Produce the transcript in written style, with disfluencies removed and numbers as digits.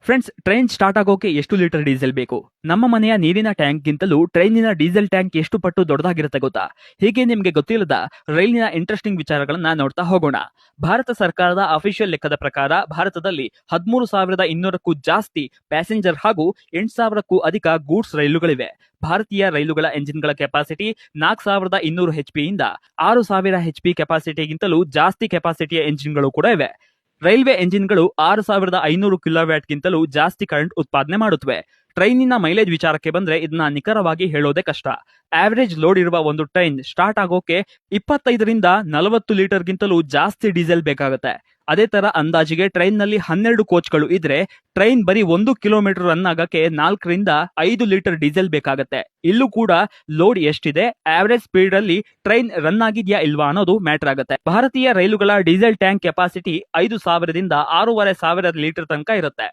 Friends, train start ಆಗೋಕೆ ಎಷ್ಟು litre diesel ಬೇಕು? ನಮ್ಮ ಮನೆಯ ನೀರಿನ ಟ್ಯಾಂಕ್ ಗಿಂತಲೂ ಟ್ರೈನಿನ ಡೀಸೆಲ್ ಟ್ಯಾಂಕ್ ಎಷ್ಟು ಪಟ್ಟು ದೊಡ್ಡದಾಗಿರುತ್ತೆ ಗೊತ್ತಾ? ಹೀಗೆ ನಿಮಗೆ ಗೊತ್ತಿಲ್ಲದ ರೈಲಿನ ಇಂಟ್ರೆಸ್ಟಿಂಗ್ ವಿಚಾರಗಳನ್ನ ನೋಡ್ತಾ ಹೋಗೋಣ. ಭಾರತ ಸರ್ಕಾರದ ಅಫಿಷಿಯಲ್ ಲೆಕ್ಕದ ಪ್ರಕಾರ ಭಾರತದಲ್ಲಿ 13,200ಕ್ಕೂ ಜಾಸ್ತಿ ಪ್ಯಾಸೆಂಜರ್ ಹಾಗೂ 8,000ಕ್ಕೂ ಅಧಿಕ ಗೂಡ್ಸ್ ರೈಲುಗಳಿವೆ. ಭಾರತೀಯ ರೈಲುಗಳ ಎಂಜಿನ್ಗಳ ಕೆಪಾಸಿಟಿ 4,200 HP ಇಂದ 6,000 HP ಕೆಪಾಸಿಟಿಗಿಂತಲೂ ಜಾಸ್ತಿ ಕೆಪಾಸಿಟಿಯ ಎಂಜಿನ್ಗಳು ಕೂಡ ಇವೆ. ರೈಲ್ವೆ ಎಂಜಿನ್ಗಳು 6,500 ಕಿಲೋವ್ಯಾಟ್ಗಿಂತಲೂ ಜಾಸ್ತಿ ಕರೆಂಟ್ ಉತ್ಪಾದನೆ ಮಾಡುತ್ತವೆ. ಟ್ರೈನಿನ ಮೈಲೇಜ್ ವಿಚಾರಕ್ಕೆ ಬಂದ್ರೆ ಇದನ್ನ ನಿಖರವಾಗಿ ಹೇಳೋದೇ ಕಷ್ಟ. ಆವರೇಜ್ ಲೋಡ್ ಇರುವ ಒಂದು ಟ್ರೈನ್ ಸ್ಟಾರ್ಟ್ ಆಗೋಕೆ 25ರಿಂದ 40 ಲೀಟರ್ಗಿಂತಲೂ ಜಾಸ್ತಿ ಡೀಸೆಲ್ ಬೇಕಾಗುತ್ತೆ. ಅದೇ ತರ ಅಂದಾಜಿಗೆ ಟ್ರೈನ್ ನಲ್ಲಿ 12 ಕೋಚ್ಗಳು ಇದ್ರೆ ಟ್ರೈನ್ ಬರೀ 1 ಕಿಲೋಮೀಟರ್ ರನ್ ಆಗಕ್ಕೆ 4ರಿಂದ 5 ಲೀಟರ್ ಡೀಸೆಲ್ ಬೇಕಾಗತ್ತೆ. ಇಲ್ಲೂ ಕೂಡ ಲೋಡ್ ಎಷ್ಟಿದೆ, ಆವರೇಜ್ ಸ್ಪೀಡ್ ಅಲ್ಲಿ ಟ್ರೈನ್ ರನ್ ಆಗಿದ್ಯಾ ಇಲ್ವಾ ಅನ್ನೋದು ಮ್ಯಾಟರ್ ಆಗುತ್ತೆ. ಭಾರತೀಯ ರೈಲುಗಳ ಡೀಸೆಲ್ ಟ್ಯಾಂಕ್ ಕೆಪಾಸಿಟಿ 5,000ದಿಂದ 6,500 ಲೀಟರ್ ತನಕ ಇರುತ್ತೆ.